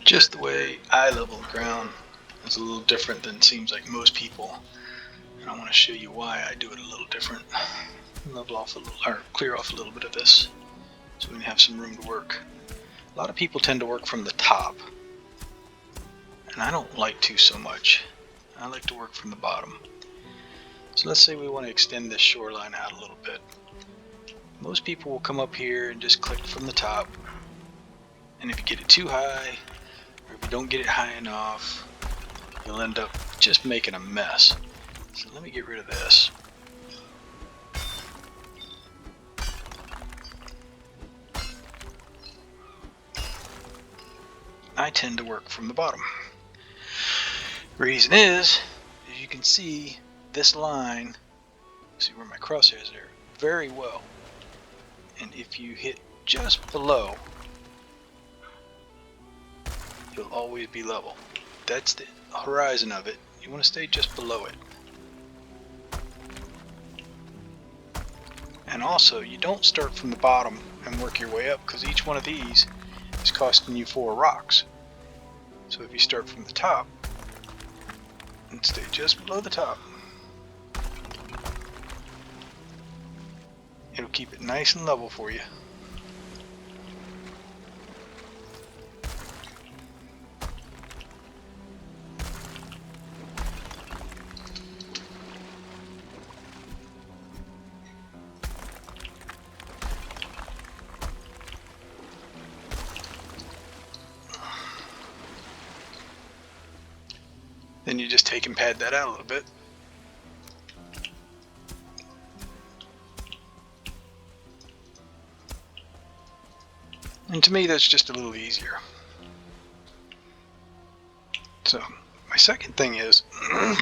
Just the way I level the ground is a little different than it seems like most people, and I want to show you why I do it a little different. Level off a little, or clear off a little bit of this, so we can have some room to work. A lot of people tend to work from the top, and I don't like to so much. I like to work from the bottom. So let's say we want to extend this shoreline out a little bit. Most people will come up here and just click from the top, and if you get it too high, or if you don't get it high enough, you'll end up just making a mess. So let me get rid of this. I tend to work from the bottom. Reason is, as you can see, this line, see where my crosshairs are, very well. And if you hit just below, you'll always be level. That's the horizon of it. You want to stay just below it. And also, you don't start from the bottom and work your way up, because each one of these is costing you 4 rocks. So if you start from the top and stay just below the top, it'll keep it nice and level for you. Then you just take and pad that out a little bit. And to me, that's just a little easier. So my second thing is I'm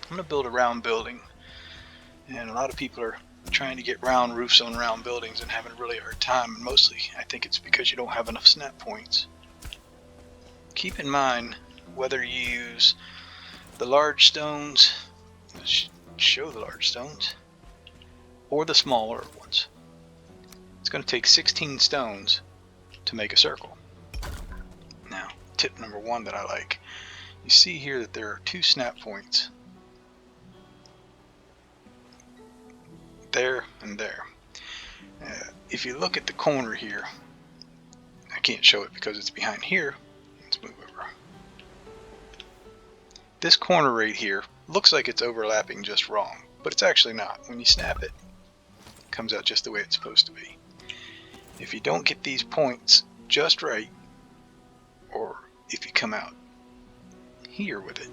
going to build a round building, and a lot of people are trying to get round roofs on round buildings and having a really hard time, and mostly I think it's because you don't have enough snap points. Keep in mind, whether you use the large stones, show the large stones, or the smaller ones, it's going to take 16 stones to make a circle. Now, tip number 1 that I like, you see here that there are 2 snap points, there and there. If you look at the corner here, I can't show it because it's behind here. Let's move over. This corner right here looks like it's overlapping just wrong, but it's actually not. When you snap it, it comes out just the way it's supposed to be. If you don't get these points just right, or if you come out here with it,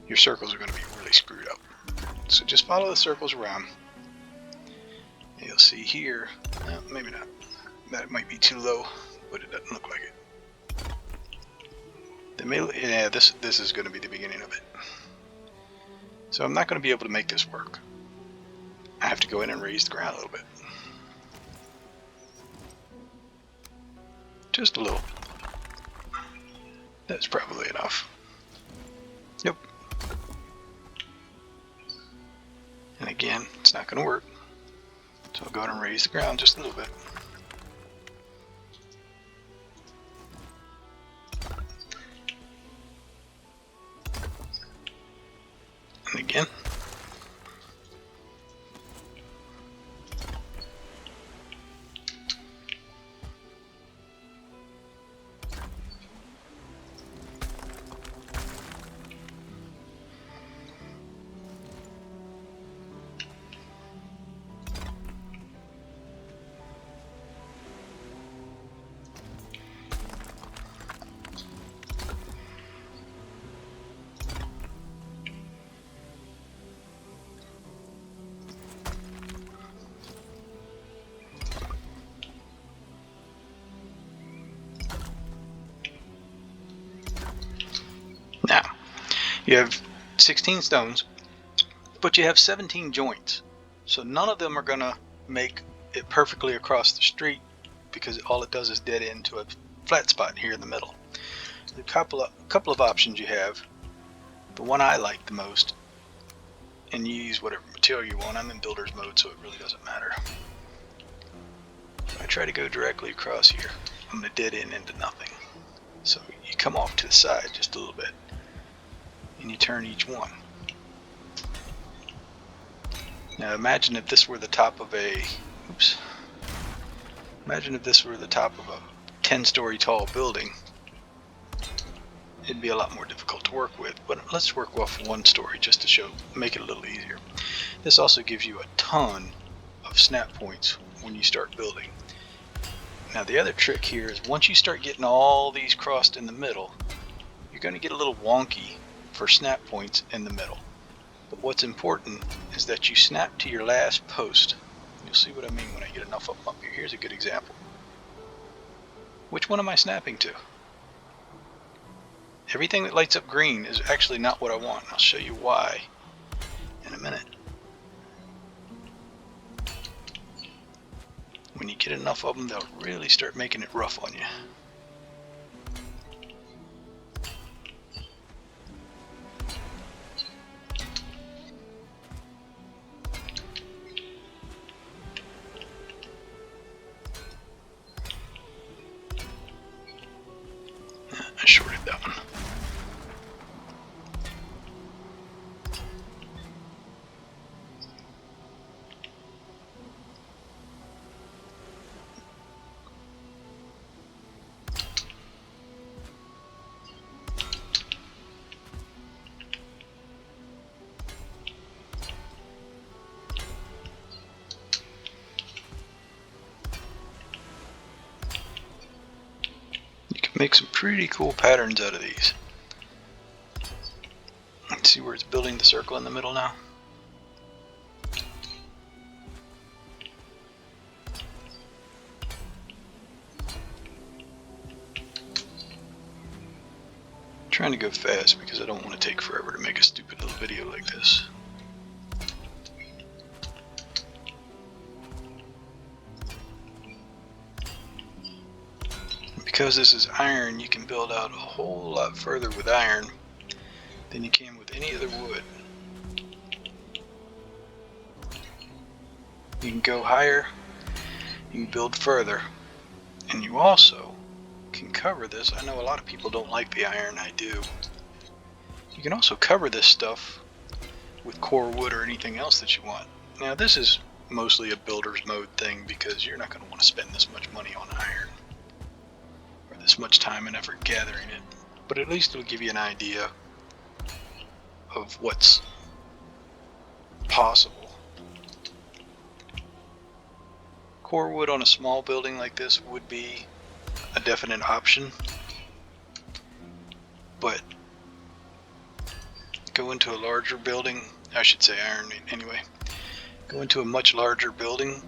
your circles are going to be really screwed up. So just follow the circles around. And you'll see here, maybe not, that might be too low, but it doesn't look like it. Yeah, this is going to be the beginning of it. So I'm not going to be able to make this work. I have to go in and raise the ground a little bit. Just a little. That's probably enough. Yep. And again, it's not going to work. So I'll go ahead and raise the ground just a little bit. And again. Now, you have 16 stones, but you have 17 joints. So none of them are going to make it perfectly across the street, because all it does is dead end to a flat spot here in the middle. A couple of options you have. The one I like the most, and you use whatever material you want. I'm in builder's mode, so it really doesn't matter. If I try to go directly across here, I'm going to dead end into nothing. So you come off to the side just a little bit, and you turn each one. Now imagine if this were the top of a, imagine if this were the top of a 10-story tall building. It'd be a lot more difficult to work with, but let's work off one story just to make it a little easier. This also gives you a ton of snap points when you start building. Now the other trick here is once you start getting all these crossed in the middle, you're going to get a little wonky for snap points in the middle. But what's important is that you snap to your last post. You'll see what I mean when I get enough of them up here. Here's a good example. Which one am I snapping to? Everything that lights up green is actually not what I want. I'll show you why in a minute. When you get enough of them, they'll really start making it rough on you. I shorted that one. Make some pretty cool patterns out of these. Let's see where it's building the circle in the middle now. I'm trying to go fast because I don't want to take forever to make a stupid little video like this. Because this is iron, you can build out a whole lot further with iron than you can with any other wood. You can go higher, you can build further, and you also can cover this. I know a lot of people don't like the iron, I do. You can also cover this stuff with core wood or anything else that you want. Now this is mostly a builder's mode thing because you're not going to want to spend this much money on iron. This much time and effort gathering it, but at least it'll give you an idea of what's possible. Core wood on a small building like this would be a definite option, but go into a larger building, I should say iron anyway, go into a much larger building,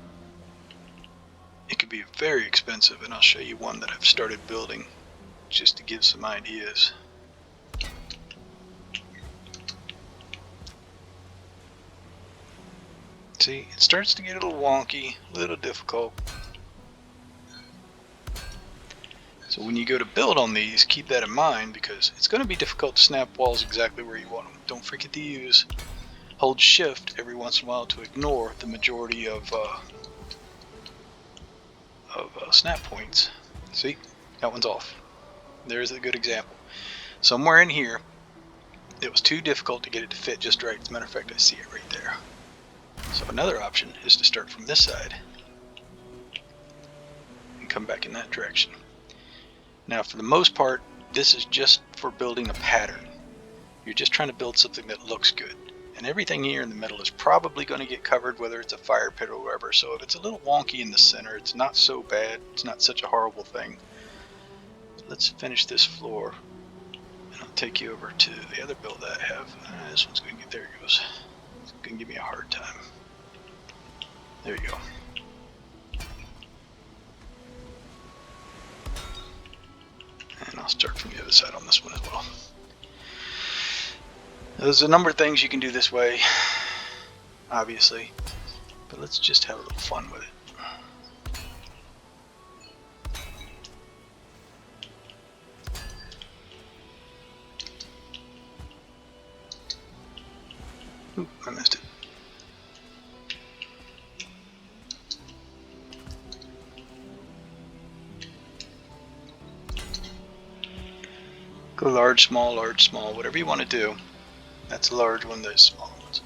it could be very expensive, and I'll show you one that I've started building just to give some ideas. See, it starts to get a little wonky, a little difficult. So when you go to build on these, keep that in mind because it's going to be difficult to snap walls exactly where you want them. Don't forget to hold shift every once in a while to ignore the majority of snap points. See, that one's off. There's a good example. Somewhere in here, it was too difficult to get it to fit just right. As a matter of fact, I see it right there. So another option is to start from this side and come back in that direction. Now, for the most part, this is just for building a pattern. You're just trying to build something that looks good. And everything here in the middle is probably going to get covered, whether it's a fire pit or whatever. So if it's a little wonky in the center, it's not so bad. It's not such a horrible thing. Let's finish this floor, and I'll take you over to the other build that I have. This one's going to get, there it goes. It's going to give me a hard time. There you go. And I'll start from the other side on this one as well. There's a number of things you can do this way, obviously, but let's just have a little fun with it. Oop, I missed it. Go large, small, whatever you want to do. That's a large one, those small ones.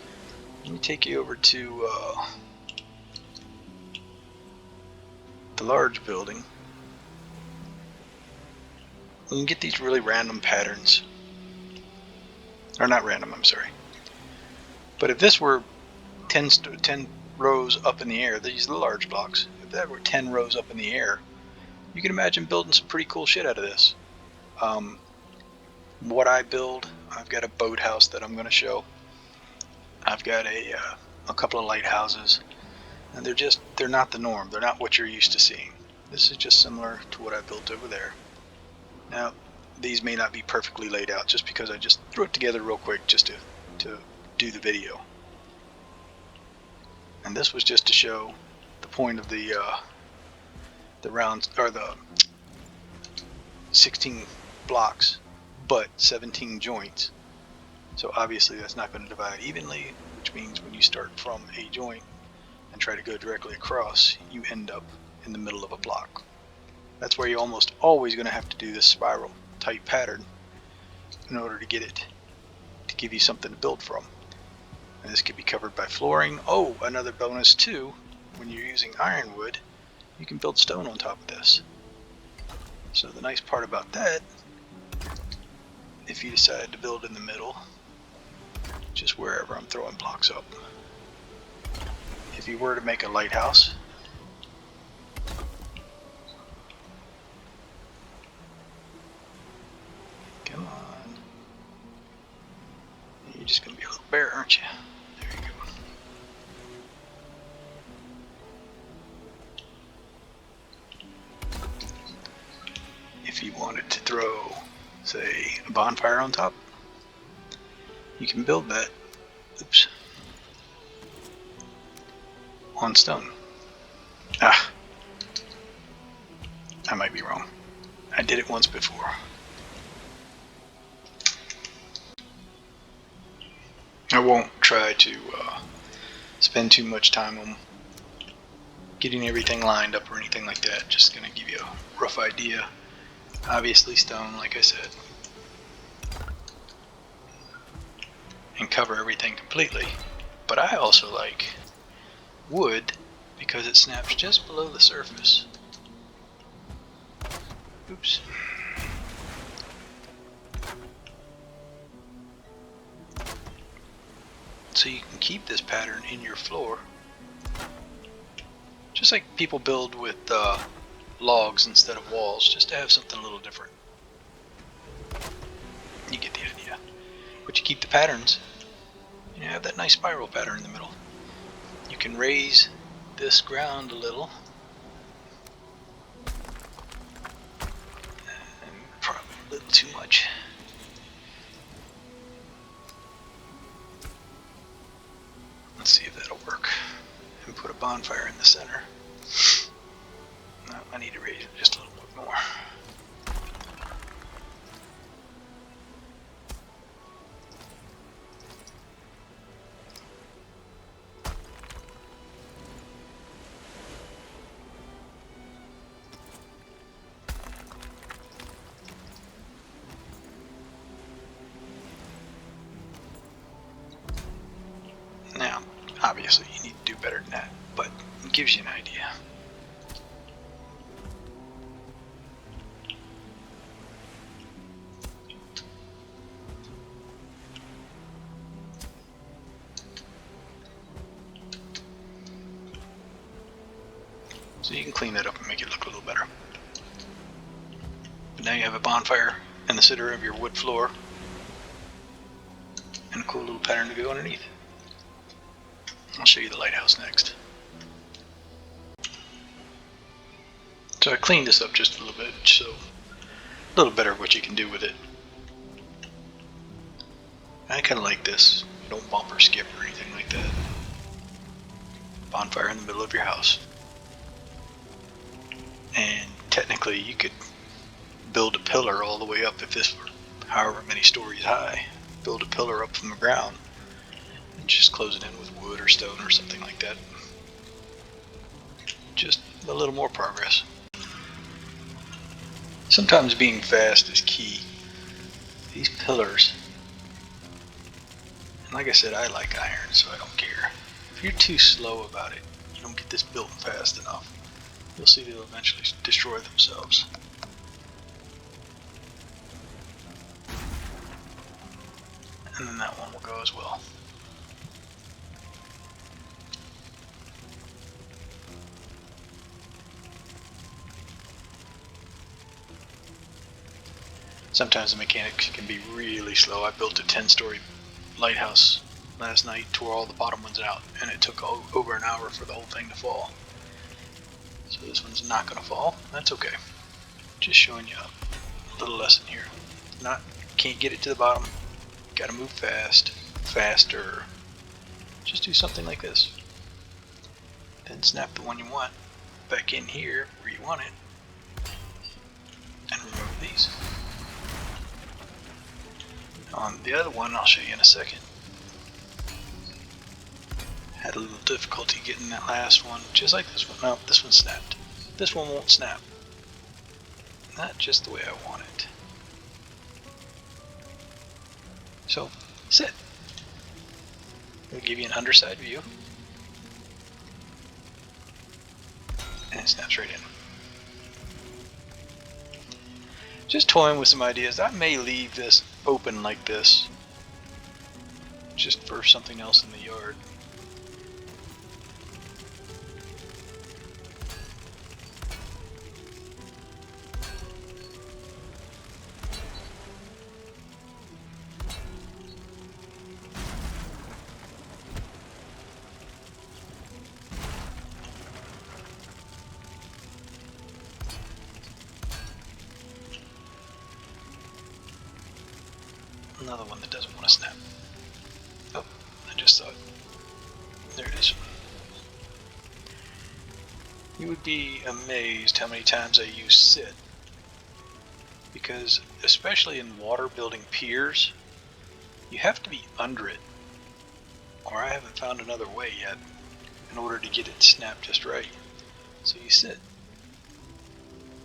Let me take you over to the large building. You can get these really random patterns. Or not random, I'm sorry. But if this were 10 rows up in the air, these are the large blocks. If that were 10 rows up in the air, you can imagine building some pretty cool shit out of this. What I build, I've got a boathouse that I'm going to show. I've got a couple of lighthouses, and they're not the norm. They're not what you're used to seeing. This is just similar to what I built over there. Now, these may not be perfectly laid out just because I just threw it together real quick just to do the video. And this was just to show the point of the rounds, or the 16 blocks, but 17 joints. So obviously that's not going to divide evenly, which means when you start from a joint and try to go directly across, you end up in the middle of a block. That's where you're almost always going to have to do this spiral type pattern in order to get it to give you something to build from. And this could be covered by flooring. Oh, another bonus too, when you're using ironwood, you can build stone on top of this. So the nice part about that, if you decide to build in the middle, just wherever I'm throwing blocks up. If you were to make a lighthouse, come on, you're just going to be a little bear, aren't you? There you go. If you wanted to throw, say, a bonfire on top, you can build that, oops, on stone. Ah, I might be wrong. I did it once before. I won't try to spend too much time on getting everything lined up or anything like that. Just gonna give you a rough idea. Obviously stone, like I said, and cover everything completely. But I also like wood because it snaps just below the surface. Oops. So you can keep this pattern in your floor, just like people build with logs instead of walls, just to have something a little different. You get the idea. But you keep the patterns, and you have that nice spiral pattern in the middle. You can raise this ground a little, and probably a little too much. Let's see if that'll work. And put a bonfire in the center. No, I need to raise it just a little bit more. Now, obviously you need to do better than that, but it gives you an idea. So you can clean that up and make it look a little better. But now you have a bonfire in the center of your wood floor and a cool little pattern to go underneath. I'll show you the lighthouse next. So I cleaned this up just a little bit, so a little better what you can do with it. I kind of like this. You don't bump or skip or anything like that. Bonfire in the middle of your house. And technically you could build a pillar all the way up if this were however many stories high. Build a pillar up from the ground and just close it in with wood or stone or something like that. Just a little more progress. Sometimes being fast is key. these pillars, and like I said, I like iron, so I don't care. If you're too slow about it, you don't get this built fast enough, you'll see they'll eventually destroy themselves. And then that one will go as well. Sometimes the mechanics can be really slow. I built a 10-story lighthouse last night, tore all the bottom ones out, and it took over an hour for the whole thing to fall. So this one's not going to fall. That's okay. Just showing you a little lesson here. Can't get it to the bottom. Got to move faster. Just do something like this. Then snap the one you want back in here where you want it, and remove these. On the other one, I'll show you in a second. Had a little difficulty getting that last one, just like this one. No, this one snapped. This one won't snap. Not just the way I want it. So, sit. It'll give you an underside view. And it snaps right in. Just toying with some ideas. I may leave this open like this, just for something else in the yard. Another one that doesn't want to snap. Oh, I just saw it. There it is. You would be amazed how many times I use sit. Because, especially in water building piers, you have to be under it. Or I haven't found another way yet in order to get it snapped just right. So you sit.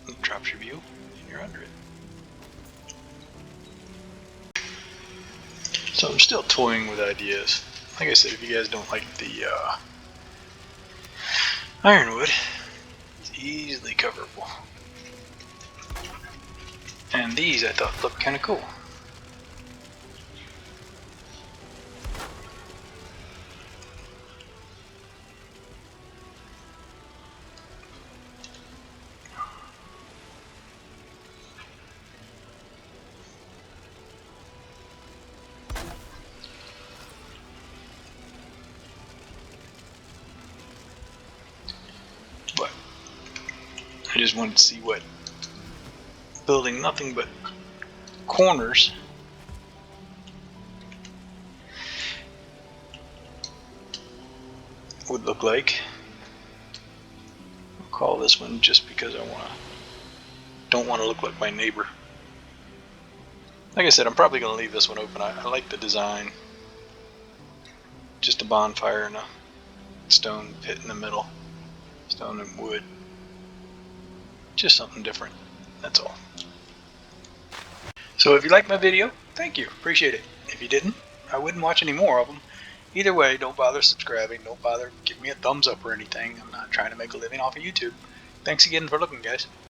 It drops your view, and you're under it. So I'm still toying with ideas. Like I said, if you guys don't like the ironwood, it's easily coverable. And these I thought looked kind of cool. But I just wanted to see what building nothing but corners would look like. I'll call this one just because don't want to look like my neighbor. Like I said, I'm probably going to leave this one open. I like the design. Just a bonfire and a stone pit in the middle. Stone and wood. Just something different. That's all. So if you liked my video, thank you. Appreciate it. If you didn't, I wouldn't watch any more of them. Either way, don't bother subscribing. Don't bother giving me a thumbs up or anything. I'm not trying to make a living off of YouTube. Thanks again for looking, guys.